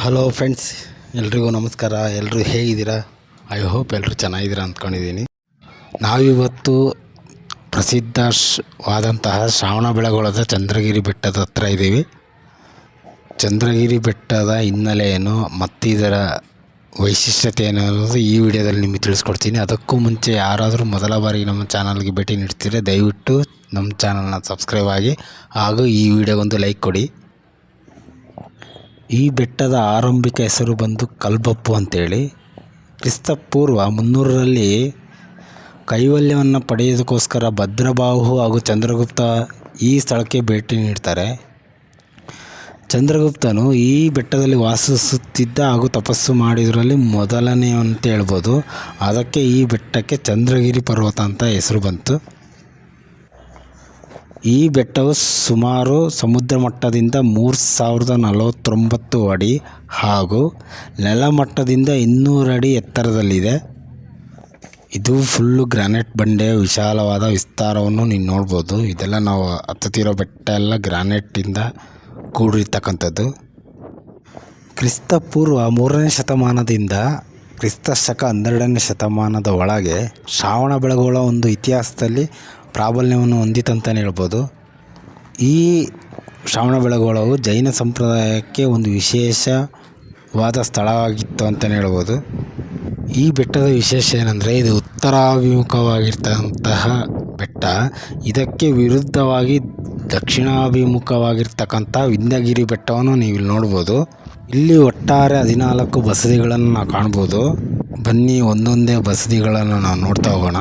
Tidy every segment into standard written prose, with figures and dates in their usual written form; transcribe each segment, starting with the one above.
Hello friends, ಎಲ್ರಿಗೂ ನಮಸ್ಕಾರ. ಎಲ್ಲರೂ ಹೇಗಿದ್ದೀರಾ? ಐ ಹೋಪ್ ಎಲ್ಲರೂ ಚೆನ್ನಾಗಿದ್ದೀರಾ ಅಂದ್ಕೊಂಡಿದ್ದೀನಿ. ನಾವಿವತ್ತು ಪ್ರಸಿದ್ಧವಾದಂತಹ ಶ್ರವಣಬೆಳಗೊಳದ ಚಂದ್ರಗಿರಿ ಬೆಟ್ಟದ ಹತ್ರ ಇದ್ದೀವಿ. ಚಂದ್ರಗಿರಿ ಬೆಟ್ಟದ ಹಿನ್ನೆಲೆ ಏನು ಮತ್ತು ಇದರ ವೈಶಿಷ್ಟ್ಯತೆ ಏನು ಅನ್ನೋದು ಈ ವಿಡಿಯೋದಲ್ಲಿ ನಿಮಗೆ ತಿಳಿಸ್ಕೊಡ್ತೀನಿ. ಅದಕ್ಕೂ ಮುಂಚೆ ಯಾರಾದರೂ ಮೊದಲ ಬಾರಿಗೆ ನಮ್ಮ ಚಾನಲ್ಗೆ ಭೇಟಿ ನೀಡ್ತೀರಾ, ದಯವಿಟ್ಟು ನಮ್ಮ ಚಾನಲ್ನ ಸಬ್ಸ್ಕ್ರೈಬ್ ಆಗಿ ಹಾಗೂ ಈ ವಿಡಿಯೋಗೊಂದು ಲೈಕ್ ಕೊಡಿ. ಈ ಬೆಟ್ಟದ ಆರಂಭಿಕ ಹೆಸರು ಬಂದು ಕಲ್ಬಪ್ಪು ಅಂತೇಳಿ. ಕ್ರಿಸ್ತಪೂರ್ವ 300ರಲ್ಲಿ ಕೈವಲ್ಯವನ್ನು ಪಡೆಯೋದಕ್ಕೋಸ್ಕರ ಭದ್ರಬಾಹು ಹಾಗೂ ಚಂದ್ರಗುಪ್ತ ಈ ಸ್ಥಳಕ್ಕೆ ಭೇಟಿ ನೀಡ್ತಾರೆ. ಚಂದ್ರಗುಪ್ತನು ಈ ಬೆಟ್ಟದಲ್ಲಿ ವಾಸಿಸುತ್ತಿದ್ದ ಹಾಗೂ ತಪಸ್ಸು ಮಾಡಿದ್ರಲ್ಲಿ ಮೊದಲನೆಯಂತ ಹೇಳ್ಬೋದು. ಅದಕ್ಕೆ ಈ ಬೆಟ್ಟಕ್ಕೆ ಚಂದ್ರಗಿರಿ ಪರ್ವತ ಅಂತ ಹೆಸರು ಬಂತು. ಈ ಬೆಟ್ಟವು ಸುಮಾರು ಸಮುದ್ರ ಮಟ್ಟದಿಂದ 3049 ಅಡಿ ಹಾಗೂ ನೆಲಮಟ್ಟದಿಂದ 200 ಅಡಿ ಎತ್ತರದಲ್ಲಿದೆ. ಇದು ಫುಲ್ಲು ಗ್ರಾನೈಟ್ ಬಂಡೆಯ ವಿಶಾಲವಾದ ವಿಸ್ತಾರವನ್ನು ನೀವು ನೋಡ್ಬೋದು. ಇದೆಲ್ಲ ನಾವು ಹತ್ತುತ್ತಿರೋ ಬೆಟ್ಟ ಎಲ್ಲ ಗ್ರಾನೈಟಿಂದ ಕೂಡಿರ್ತಕ್ಕಂಥದ್ದು. ಕ್ರಿಸ್ತಪೂರ್ವ 3ನೇ ಶತಮಾನದಿಂದ ಕ್ರಿಸ್ತಶಕ 12ನೇ ಶತಮಾನದ ಒಳಗೆ ಶ್ರವಣಬೆಳಗೊಳ ಒಂದು ಇತಿಹಾಸದಲ್ಲಿ ಪ್ರಾಬಲ್ಯವನ್ನು ಹೊಂದಿತಂತಲೇ ಹೇಳ್ಬೋದು. ಈ ಶ್ರವಣಬೆಳಗೊಳವು ಜೈನ ಸಂಪ್ರದಾಯಕ್ಕೆ ಒಂದು ವಿಶೇಷವಾದ ಸ್ಥಳವಾಗಿತ್ತು ಅಂತಲೇ ಹೇಳ್ಬೋದು. ಈ ಬೆಟ್ಟದ ವಿಶೇಷ ಏನಂದರೆ ಇದು ಉತ್ತರಾಭಿಮುಖವಾಗಿರ್ತಕ್ಕಂತಹ ಬೆಟ್ಟ. ಇದಕ್ಕೆ ವಿರುದ್ಧವಾಗಿ ದಕ್ಷಿಣಾಭಿಮುಖವಾಗಿರ್ತಕ್ಕಂಥ ವಿಂಧ್ಯಗಿರಿ ಬೆಟ್ಟವನ್ನು ನೀವು ಇಲ್ಲಿ ನೋಡ್ಬೋದು. ಇಲ್ಲಿ ಒಟ್ಟಾರೆ 14 ಬಸದಿಗಳನ್ನು ನಾವು ಕಾಣ್ಬೋದು. ಬನ್ನಿ ಒಂದೊಂದೇ ಬಸದಿಗಳನ್ನು ನಾವು ನೋಡ್ತಾ ಹೋಗೋಣ.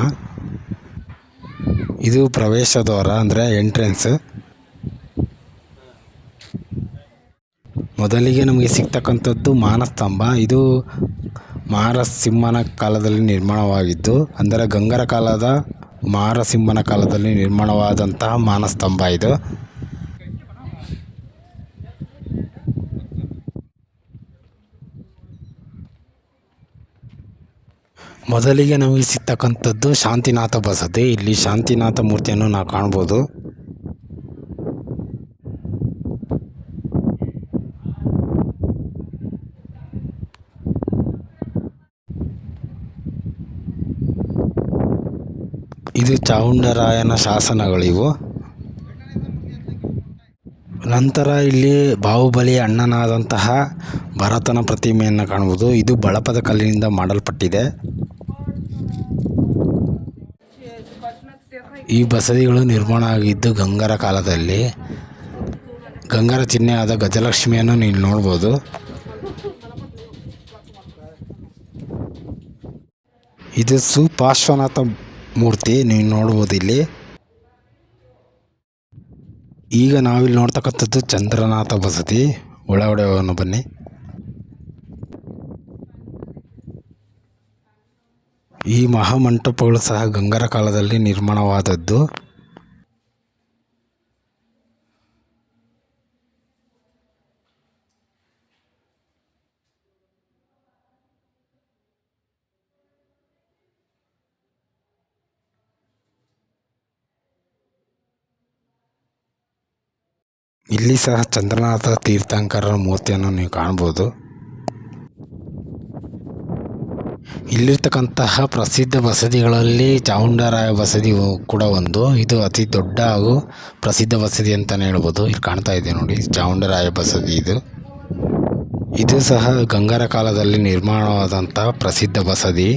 ಇದು ಪ್ರವೇಶ ದ್ವಾರ ಅಂದರೆ ಎಂಟ್ರೆನ್ಸ್. ಮೊದಲಿಗೆ ನಮಗೆ ಸಿಗ್ತಕ್ಕಂಥದ್ದು ಮಾನಸ್ತಂಭ. ಇದು ಮಾರಸಿಂಹನ ಕಾಲದಲ್ಲಿ ನಿರ್ಮಾಣವಾಗಿದ್ದು, ಅಂದರೆ ಗಂಗರ ಕಾಲದ ಮಾರಸಿಂಹನ ಕಾಲದಲ್ಲಿ ನಿರ್ಮಾಣವಾದಂತಹ ಮಾನಸ್ತಂಭ ಇದು. ಮೊದಲಿಗೆ ನಮಗೆ ಸಿಗ್ತಕ್ಕಂಥದ್ದು ಶಾಂತಿನಾಥ ಬಸದಿ. ಇಲ್ಲಿ ಶಾಂತಿನಾಥ ಮೂರ್ತಿಯನ್ನು ನಾವು ಕಾಣ್ಬೋದು. ಇದು ಚಾವುಂಡರಾಯನ ಶಾಸನಗಳಿವು. ನಂತರ ಇಲ್ಲಿ ಬಾಹುಬಲಿಯ ಅಣ್ಣನಾದಂತಹ ಭರತನ ಪ್ರತಿಮೆಯನ್ನು ಕಾಣ್ಬೋದು. ಇದು ಬಳಪದ ಕಲ್ಲಿನಿಂದ ಮಾಡಲ್ಪಟ್ಟಿದೆ. ಈ ಬಸದಿಗಳು ನಿರ್ಮಾಣ ಆಗಿದ್ದು ಗಂಗರ ಕಾಲದಲ್ಲಿ. ಗಂಗರ ಚಿಹ್ನೆಯಾದ ಗಜಲಕ್ಷ್ಮಿಯನ್ನು ನೀವು ನೋಡ್ಬೋದು. ಇದು ಸುಪಾರ್ಶ್ವನಾಥ ಮೂರ್ತಿ ನೀವು ನೋಡ್ಬೋದು ಇಲ್ಲಿ. ಈಗ ನಾವಿಲ್ಲಿ ನೋಡ್ತಕ್ಕಂಥದ್ದು ಚಂದ್ರನಾಥ ಬಸದಿ. ಒಳಗಡೆ ಹೋಗೋಣ ಬನ್ನಿ. ಈ ಮಹಾಮಂಟಪಗಳು ಸಹ ಗಂಗರ ಕಾಲದಲ್ಲಿ ನಿರ್ಮಾಣವಾದದ್ದು. ಇಲ್ಲಿ ಸಹ ಚಂದ್ರನಾಥ ತೀರ್ಥಂಕರರ ಮೂರ್ತಿಯನ್ನು ನೀವು ಕಾಣ್ಬೋದು. ಇಲ್ಲಿರ್ತಕ್ಕಂತಹ ಪ್ರಸಿದ್ಧ ಬಸದಿಗಳಲ್ಲಿ ಚಾವುಂಡರಾಯ ಬಸದಿ ಕೂಡ ಒಂದು. ಇದು ಅತಿ ದೊಡ್ಡ ಹಾಗೂ ಪ್ರಸಿದ್ಧ ಬಸದಿ ಅಂತಲೇ ಹೇಳ್ಬೋದು. ಇಲ್ಲಿ ಕಾಣ್ತಾ ಇದೆ ನೋಡಿ, ಚಾವುಂಡರಾಯ ಬಸದಿ ಇದು. ಇದು ಸಹ ಗಂಗರ ಕಾಲದಲ್ಲಿ ನಿರ್ಮಾಣವಾದಂತಹ ಪ್ರಸಿದ್ಧ ಬಸದಿ.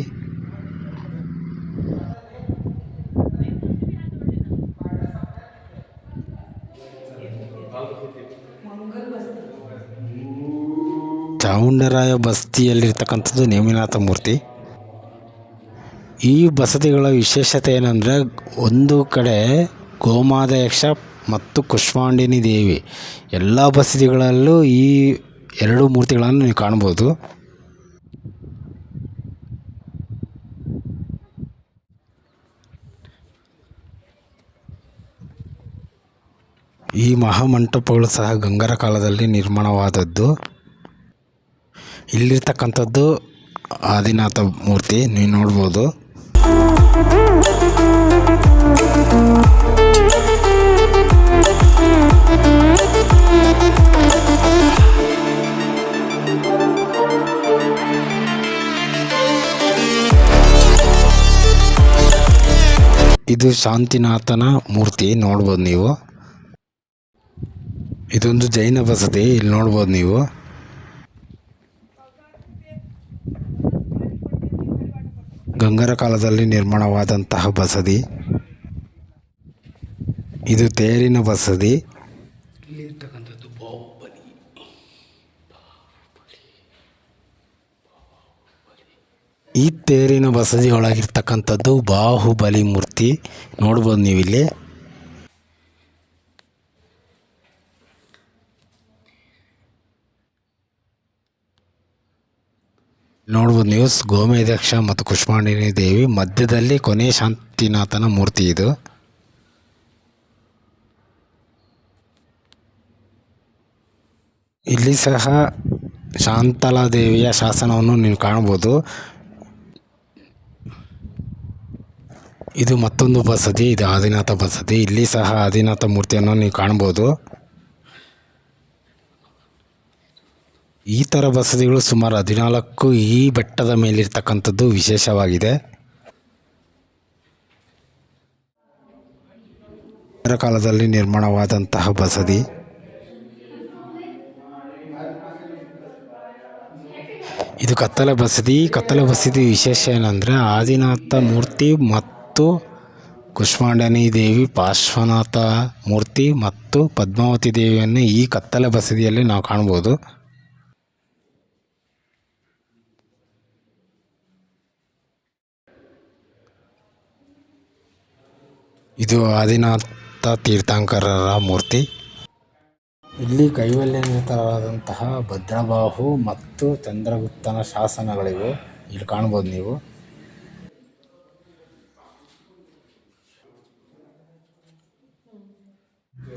ಚಾವುಂಡರಾಯ ಬಸ್ತಿಯಲ್ಲಿರ್ತಕ್ಕಂಥದ್ದು ನೇಮಿನಾಥ ಮೂರ್ತಿ. ಈ ಬಸದಿಗಳ ವಿಶೇಷತೆ ಏನಂದರೆ, ಒಂದು ಕಡೆ ಗೋಮಾದಯಕ್ಷ ಮತ್ತು ಕುಷ್ಮಾಂಡಿನಿ ದೇವಿ. ಎಲ್ಲ ಬಸದಿಗಳಲ್ಲೂ ಈ 2 ಮೂರ್ತಿಗಳನ್ನು ನೀವು ಕಾಣ್ಬೋದು. ಈ ಮಹಾಮಂಟಪಗಳು ಸಹ ಗಂಗರ ಕಾಲದಲ್ಲಿ ನಿರ್ಮಾಣವಾದದ್ದು. ಇಲ್ಲಿರ್ತಕ್ಕಂಥದ್ದು ಆದಿನಾಥ ಮೂರ್ತಿ ನೀವು ನೋಡ್ಬೋದು. ಇದು ಶಾಂತಿನಾಥನ ಮೂರ್ತಿ ನೋಡ್ಬೋದು ನೀವು. ಇದೊಂದು ಜೈನ ಬಸದಿ, ಇಲ್ಲಿ ನೋಡ್ಬೋದು ನೀವು. ಗಂಗರ ಕಾಲದಲ್ಲಿ ನಿರ್ಮಾಣವಾದಂತಹ ಬಸದಿ. ಇದು ತೇರಿನ ಬಸದಿ. ಇಲ್ಲಿರ್ತಕ್ಕಂಥದ್ದು ಬಾಹುಬಲಿ. ಈ ತೇರಿನ ಬಸದಿ ಒಳಗಿರ್ತಕ್ಕಂಥದ್ದು ಬಾಹುಬಲಿ ಮೂರ್ತಿ ನೋಡ್ಬೋದು ನೀವು ಇಲ್ಲಿ. ನೋಡ್ಬೋದು ನೀವು ಗೋಮೇಧ್ಯಕ್ಷ ಮತ್ತು ಕುಷ್ಮಾಂಡಿನಿ ದೇವಿ ಮಧ್ಯದಲ್ಲಿ ಕೊನೆ ಶಾಂತಿನಾಥನ ಮೂರ್ತಿ ಇದು. ಇಲ್ಲಿ ಸಹ ಶಾಂತಲಾ ದೇವಿಯ ಶಾಸನವನ್ನು ನೀವು ಕಾಣಬಹುದು. ಇದು ಮತ್ತೊಂದು ಬಸದಿ, ಇದು ಆದಿನಾಥ ಬಸದಿ. ಇಲ್ಲಿ ಸಹ ಆದಿನಾಥ ಮೂರ್ತಿಯನ್ನು ನೀವು ಕಾಣ್ಬೋದು. ಈ ಥರ ಬಸದಿಗಳು ಸುಮಾರು 14 ಈ ಬೆಟ್ಟದ ಮೇಲಿರ್ತಕ್ಕಂಥದ್ದು ವಿಶೇಷವಾಗಿದೆ. ಕಾಲದಲ್ಲಿ ನಿರ್ಮಾಣವಾದಂತಹ ಬಸದಿ. ಇದು ಕತ್ತಲೆ ಬಸದಿ. ಕತ್ತಲೆ ಬಸದಿ ವಿಶೇಷ ಏನಂದರೆ ಆದಿನಾಥ ಮೂರ್ತಿ ಮತ್ತು ಕುಷ್ಮಾಂಡನಿ ದೇವಿ, ಪಾರ್ಶ್ವನಾಥ ಮೂರ್ತಿ ಮತ್ತು ಪದ್ಮಾವತಿ ದೇವಿಯನ್ನು ಈ ಕತ್ತಲೆ ಬಸದಿಯಲ್ಲಿ ನಾವು ಕಾಣ್ಬೋದು. ಇದು ಆದಿನಾಥ ತೀರ್ಥಂಕರರ ಮೂರ್ತಿ. ಇಲ್ಲಿ ಕೈವಲ್ಯನಿರತರಾದಂತಹ ಭದ್ರಬಾಹು ಮತ್ತು ಚಂದ್ರಗುಪ್ತನ ಶಾಸನಗಳಿವೆ, ಇಲ್ಲಿ ಕಾಣ್ಬೋದು ನೀವು.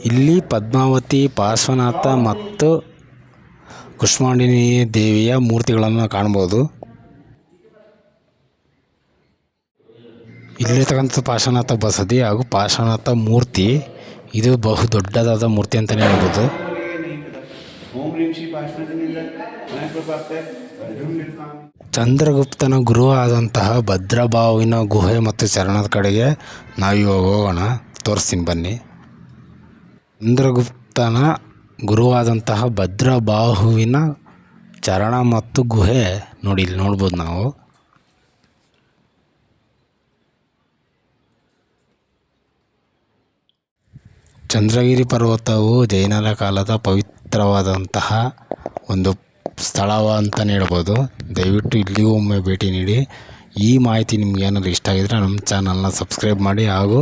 ಇಲ್ಲಿ ಪದ್ಮಾವತಿ, ಪಾರ್ಶ್ವನಾಥ ಮತ್ತು ಕುಷ್ಮಾಂಡಿನಿ ದೇವಿಯ ಮೂರ್ತಿಗಳನ್ನು ಕಾಣ್ಬೋದು. ಇಲ್ಲಿರ್ತಕ್ಕಂಥ ಪಾರ್ಶ್ವನಾಥ ಬಸದಿ ಹಾಗೂ ಪಾರ್ಶ್ವನಾಥ ಮೂರ್ತಿ ಇದು ಬಹು ದೊಡ್ಡದಾದ ಮೂರ್ತಿ ಅಂತಲೇ ಹೇಳ್ಬೋದು. ಚಂದ್ರಗುಪ್ತನ ಗುರು ಆದಂತಹ ಭದ್ರಬಾಹುವಿನ ಗುಹೆ ಮತ್ತು ಚರಣದ ಕಡೆಗೆ ನಾವಿವಾಗ ಹೋಗೋಣ, ತೋರಿಸ್ತೀನಿ ಬನ್ನಿ. ಚಂದ್ರಗುಪ್ತನ ಗುರುವಾದಂತಹ ಭದ್ರಬಾಹುವಿನ ಚರಣ ಮತ್ತು ಗುಹೆ ನೋಡಿ, ಇಲ್ಲಿ ನೋಡ್ಬೋದು ನಾವು. ಚಂದ್ರಗಿರಿ ಪರ್ವತವು ಜೈನರ ಕಾಲದ ಪವಿತ್ರವಾದಂತಹ ಒಂದು ಸ್ಥಳವ ಅಂತಲೇ ಹೇಳ್ಬೋದು. ದಯವಿಟ್ಟು ಇಲ್ಲಿಗೂ ಒಮ್ಮೆ ಭೇಟಿ ನೀಡಿ. ಈ ಮಾಹಿತಿ ನಿಮ್ಗೆ ಏನಾದರೂ ಇಷ್ಟ ಆಗಿದ್ರೆ ನಮ್ಮ ಚಾನಲ್ನ ಸಬ್ಸ್ಕ್ರೈಬ್ ಮಾಡಿ ಹಾಗೂ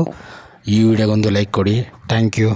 ಈ ವಿಡಿಯೋಗೊಂದು ಲೈಕ್ ಕೊಡಿ. Thank you.